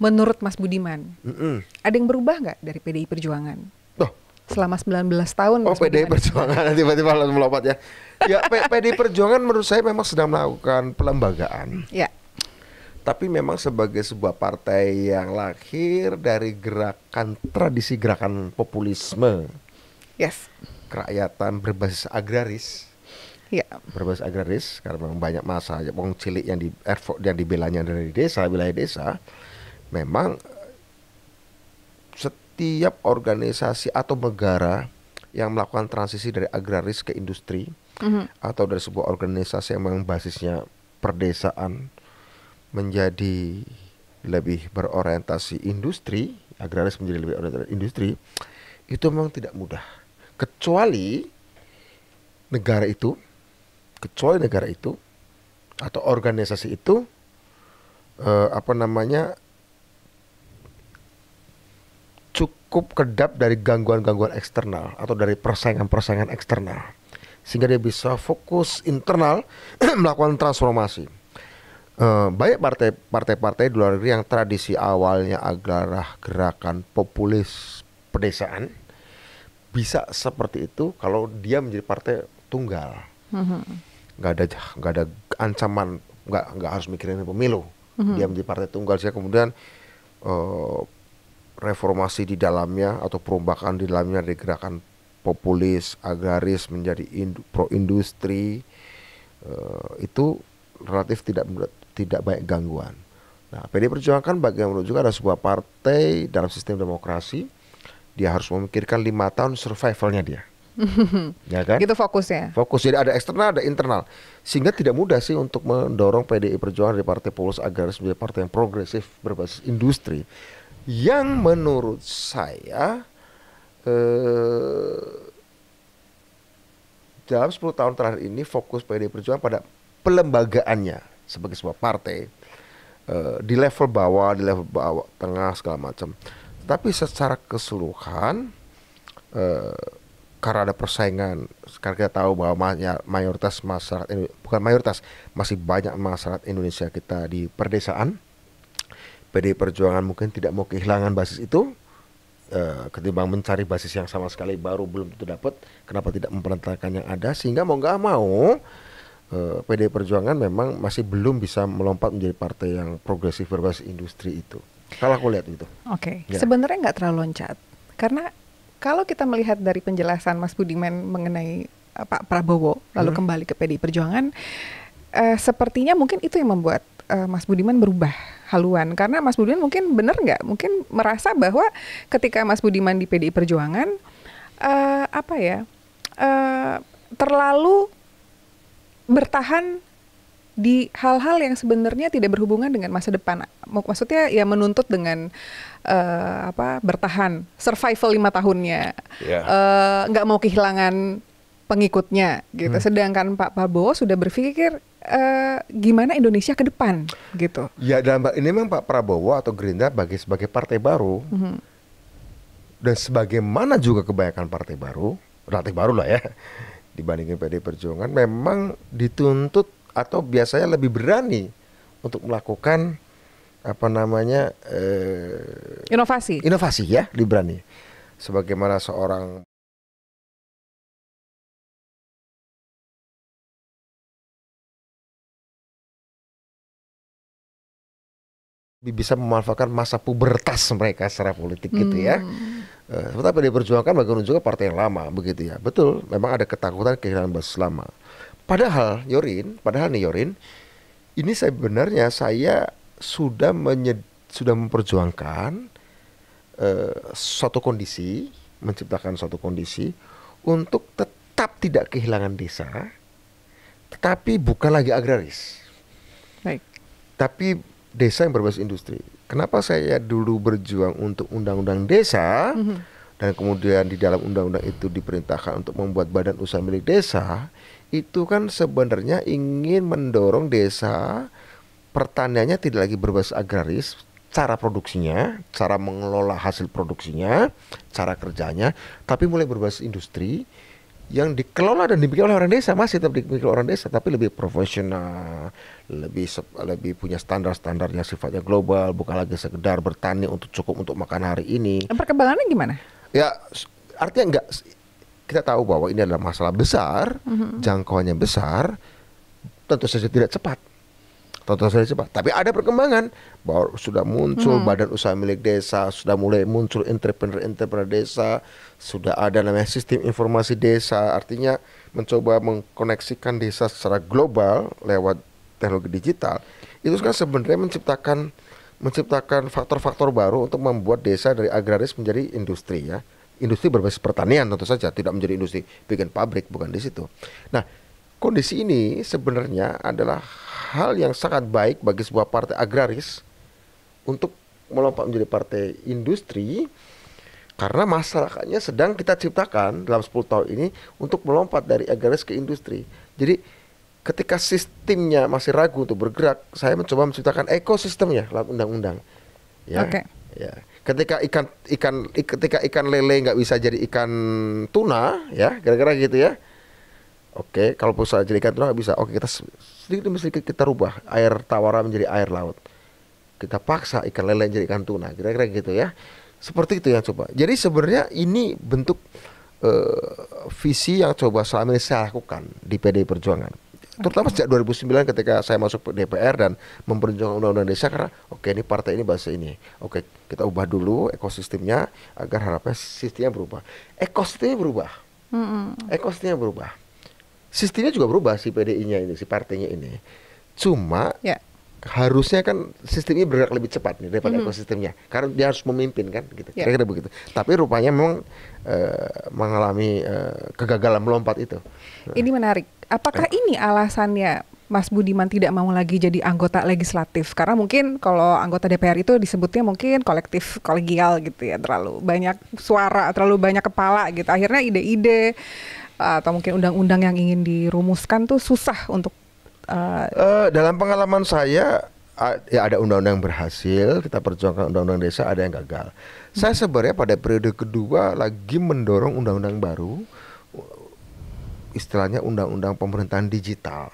Menurut Mas Budiman, Mm-mm. ada yang berubah nggak dari PDI Perjuangan Loh, selama 19 tahun oh Mas PDI Budiman? Perjuangan tiba-tiba langsung melompat ya. Ya PDI Perjuangan menurut saya memang sedang melakukan pelembagaan. Ya, Tapi memang sebagai sebuah partai yang lahir dari gerakan tradisi gerakan populisme yes, kerakyatan ya, berbasis agraris karena memang banyak masa wong cilik yang yang dibelanya dari desa wilayah desa. Memang setiap organisasi atau negara yang melakukan transisi dari agraris ke industri atau dari sebuah organisasi yang memang basisnya perdesaan menjadi lebih berorientasi industri, agraris menjadi lebih orientasi industri, itu memang tidak mudah. Kecuali negara itu, atau organisasi itu cukup kedap dari gangguan-gangguan eksternal atau dari persaingan-persaingan eksternal, sehingga dia bisa fokus internal melakukan transformasi. Banyak partai-partai di luar negeri yang tradisi awalnya adalah gerakan populis pedesaan bisa seperti itu kalau dia menjadi partai tunggal. Nggak ada ancaman, nggak harus mikirin pemilu. Dia menjadi partai tunggal sehingga kemudian reformasi di dalamnya atau perombakan di dalamnya dari gerakan populis agraris menjadi pro industri, itu relatif tidak banyak gangguan. Nah, PDI Perjuangan kan bagaimana juga ada sebuah partai dalam sistem demokrasi, dia harus memikirkan 5 tahun survivalnya dia, ya kan? itu fokusnya. Fokus, jadi ada eksternal ada internal, sehingga tidak mudah sih untuk mendorong PDI Perjuangan dari partai polos agraris menjadi partai yang progresif berbasis industri, yang menurut saya dalam 10 tahun terakhir ini fokus PDI Perjuangan pada pelembagaannya sebagai sebuah partai di level bawah, tengah segala macam. Tapi secara keseluruhan karena ada persaingan, karena kita tahu bahwa mayoritas masyarakat ini, bukan mayoritas, masih banyak masyarakat Indonesia kita di perdesaan. PDI Perjuangan mungkin tidak mau kehilangan basis itu, ketimbang mencari basis yang sama sekali baru belum tentu dapat. Kenapa tidak mempertahankan yang ada, sehingga mau nggak mau PDI Perjuangan memang masih belum bisa melompat menjadi partai yang progresif berbasis industri itu. Kalau aku lihat itu. Oke, Ya. sebenarnya nggak terlalu loncat, karena kalau kita melihat dari penjelasan Mas Budiman mengenai Pak Prabowo, lalu kembali ke PDI Perjuangan, sepertinya mungkin itu yang membuat Mas Budiman berubah haluan. Karena Mas Budiman mungkin benar nggak, mungkin merasa bahwa ketika Mas Budiman di PDI Perjuangan, terlalu bertahan di hal-hal yang sebenarnya tidak berhubungan dengan masa depan. Maksudnya ya menuntut dengan bertahan, survival 5 tahunnya, nggak mau kehilangan pengikutnya gitu. Sedangkan Pak Prabowo sudah berpikir gimana Indonesia ke depan gitu. Ya, dalam ini memang Pak Prabowo atau Gerindra sebagai partai baru, dan sebagaimana juga kebanyakan partai baru, relatif baru lah ya, dibandingin PDI Perjuangan, memang dituntut atau biasanya lebih berani untuk melakukan inovasi ya, lebih berani. Sebagaimana seorang bisa memanfaatkan masa pubertas mereka secara politik gitu ya. Sementara PDI Perjuangan bagaimana juga partai yang lama begitu ya. Betul, memang ada ketakutan kehilangan basis lama. Padahal nih Yorin, ini sebenarnya saya sudah memperjuangkan menciptakan suatu kondisi untuk tetap tidak kehilangan desa, tetapi bukan lagi agraris. Baik. Tapi desa yang berbasis industri. Kenapa saya dulu berjuang untuk undang-undang desa, dan kemudian di dalam undang-undang itu diperintahkan untuk membuat badan usaha milik desa, itu kan sebenarnya ingin mendorong desa pertaniannya tidak lagi berbasis agraris, cara produksinya, cara mengelola hasil produksinya, cara kerjanya, tapi mulai berbasis industri, yang dikelola dan dimiliki oleh orang desa, masih tetap dimiliki oleh orang desa, tapi lebih profesional, lebih punya standar-standarnya sifatnya global, bukan lagi sekedar bertani untuk cukup untuk makan hari ini. Perkembangannya gimana? Ya, artinya enggak, kita tahu bahwa ini adalah masalah besar, jangkauannya besar, tentu saja tidak cepat. Tentu saja cepat. Tapi ada perkembangan bahwa sudah muncul badan usaha milik desa, sudah mulai muncul entrepreneur desa, sudah ada namanya sistem informasi desa, artinya mencoba mengkoneksikan desa secara global lewat teknologi digital. Itu kan sebenarnya menciptakan faktor-faktor baru untuk membuat desa dari agraris menjadi industri ya. Industri berbasis pertanian tentu saja, tidak menjadi industri bikin pabrik, bukan di situ. Nah, kondisi ini sebenarnya adalah hal yang sangat baik bagi sebuah partai agraris untuk melompat menjadi partai industri, karena masyarakatnya sedang kita ciptakan dalam 10 tahun ini untuk melompat dari agraris ke industri. Jadi ketika sistemnya masih ragu untuk bergerak, saya mencoba menciptakan ekosistemnya dalam undang-undang. Ya, ya. Ketika ikan lele nggak bisa jadi ikan tuna, ya, kira-kira gitu ya. Oke, kalau pusat jadi ikan tuna nggak bisa. Oke, kita sedikit demi sedikit kita rubah air tawar menjadi air laut. Kita paksa ikan lele jadi ikan tuna, kira-kira gitu ya. Seperti itu yang coba. Jadi sebenarnya ini bentuk visi yang coba selama ini saya lakukan di PDI Perjuangan. Terutama sejak 2009 ketika saya masuk DPR dan memperjuangkan undang-undang desa, karena oke, ini partai ini bahasa ini. Oke, kita ubah dulu ekosistemnya agar harapannya sistemnya berubah. Ekosistemnya berubah. Ekosistemnya berubah. Sistemnya juga berubah si PDI-nya ini, si partainya ini. Cuma harusnya kan sistemnya bergerak lebih cepat nih daripada ekosistemnya, karena dia harus memimpin kan, gitu. Kira-kira begitu. Tapi rupanya memang mengalami kegagalan melompat itu. Ini menarik. Apakah ini alasannya Mas Budiman tidak mau lagi jadi anggota legislatif? Karena mungkin kalau anggota DPR itu disebutnya mungkin kolektif kolegial gitu ya, terlalu banyak suara, terlalu banyak kepala gitu. Akhirnya ide-ide atau mungkin undang-undang yang ingin dirumuskan tuh susah untuk dalam pengalaman saya ya ada undang-undang yang berhasil, kita perjuangkan undang-undang desa, ada yang gagal. Saya sebenarnya pada periode kedua lagi mendorong undang-undang baru, istilahnya undang-undang pemerintahan digital.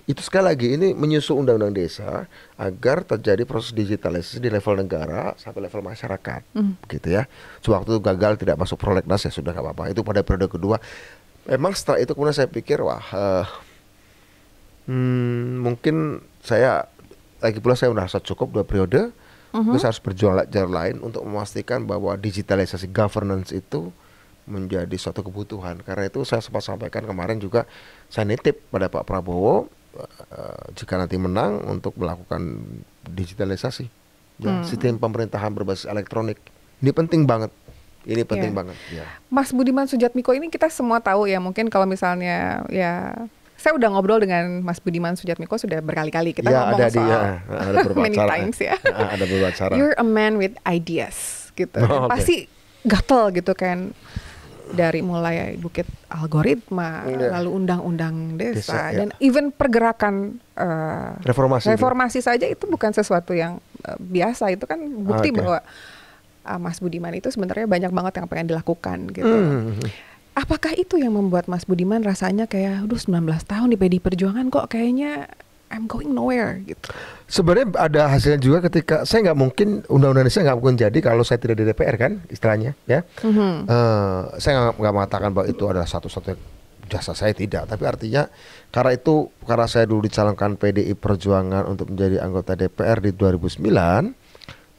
Itu sekali lagi ini menyusul undang-undang desa agar terjadi proses digitalisasi di level negara sampai level masyarakat, gitu ya. Sewaktu gagal tidak masuk prolegnas ya sudah nggak apa-apa. Itu pada periode kedua. Memang setelah itu kemudian saya pikir mungkin saya lagi pula saya merasa cukup 2 periode. Terus harus berjuang jalan lain untuk memastikan bahwa digitalisasi governance itu menjadi suatu kebutuhan. Karena itu saya sempat sampaikan kemarin juga, saya nitip pada Pak Prabowo jika nanti menang untuk melakukan digitalisasi sistem pemerintahan berbasis elektronik. Ini penting banget. Ini penting banget. Ya. Mas Budiman Sujatmiko ini kita semua tahu ya, mungkin kalau misalnya ya saya udah ngobrol dengan Mas Budiman Sujatmiko sudah berkali-kali, kita ngomong soal ada many times ya. Ada beberapa cara. You're a man with ideas gitu. Pasti gatel gitu kan, dari mulai bukit algoritma, lalu undang-undang desa, dan even pergerakan reformasi saja itu bukan sesuatu yang biasa. Itu kan bukti bahwa Mas Budiman itu sebenarnya banyak banget yang pengen dilakukan gitu. Apakah itu yang membuat Mas Budiman rasanya kayak 19 tahun di PDI Perjuangan kok kayaknya I'm going nowhere gitu? Sebenarnya ada hasilnya juga ketika saya nggak mungkin undang-undang Indonesia nggak mungkin jadi kalau saya tidak di DPR kan istilahnya ya. Saya nggak mengatakan bahwa itu adalah satu-satunya jasa saya, tidak. Tapi artinya karena saya dulu dicalonkan PDI Perjuangan untuk menjadi anggota DPR di 2009.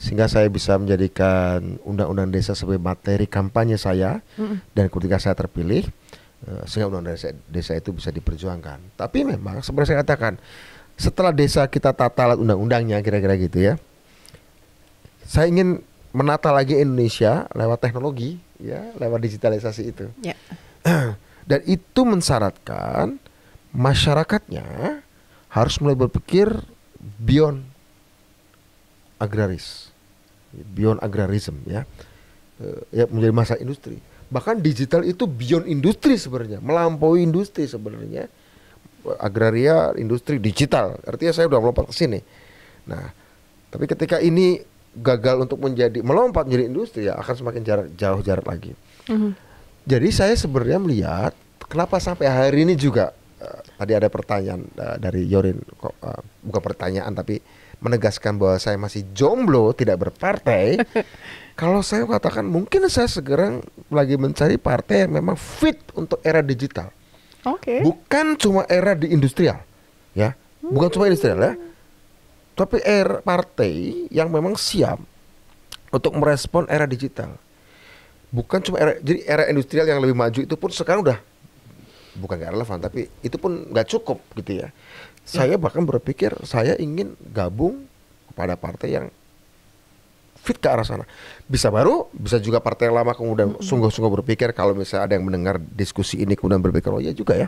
Sehingga saya bisa menjadikan undang-undang desa sebagai materi kampanye saya, dan ketika saya terpilih, sehingga undang-undang desa itu bisa diperjuangkan. Tapi memang seperti saya katakan, setelah desa kita tata undang-undangnya kira-kira gitu ya, saya ingin menata lagi Indonesia lewat teknologi, ya, lewat digitalisasi itu. Dan itu mensyaratkan masyarakatnya harus mulai berpikir beyond agraris, beyond agrarism ya, menjadi masa industri. Bahkan digital itu beyond industri sebenarnya, melampaui industri sebenarnya. Agraria, industri, digital. Artinya saya udah melompat ke sini. Nah, tapi ketika ini gagal untuk melompat menjadi industri, ya akan semakin jauh jarak lagi. Jadi saya sebenarnya melihat kenapa sampai hari ini juga tadi ada pertanyaan dari Yorin, bukan pertanyaan tapi menegaskan bahwa saya masih jomblo, tidak berpartai. Kalau saya katakan mungkin saya segera lagi mencari partai yang memang fit untuk era digital. Oke. Bukan cuma era di industrial, ya. Bukan cuma industrial ya. Tapi era partai yang memang siap untuk merespon era digital. Bukan cuma era, jadi era industrial yang lebih maju itu pun sekarang udah bukan gak relevan, tapi itu pun gak cukup gitu ya. Saya bahkan berpikir saya ingin gabung kepada partai yang fit ke arah sana. Bisa baru, bisa juga partai yang lama kemudian sungguh-sungguh berpikir, kalau misalnya ada yang mendengar diskusi ini kemudian berpikir, oh iya juga ya.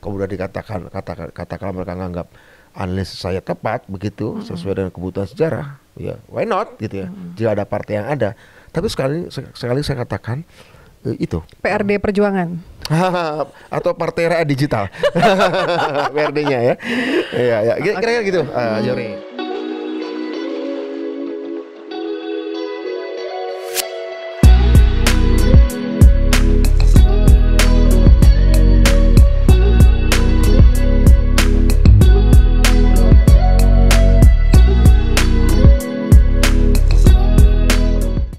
Kemudian katakan mereka menganggap analisis saya tepat begitu, sesuai dengan kebutuhan sejarah, ya why not gitu ya. Jika ada partai yang ada. Tapi sekali saya katakan itu PRD Perjuangan atau Partai Rakyat Digital PRD-nya ya. Iya, kira-kira gitu, Jori.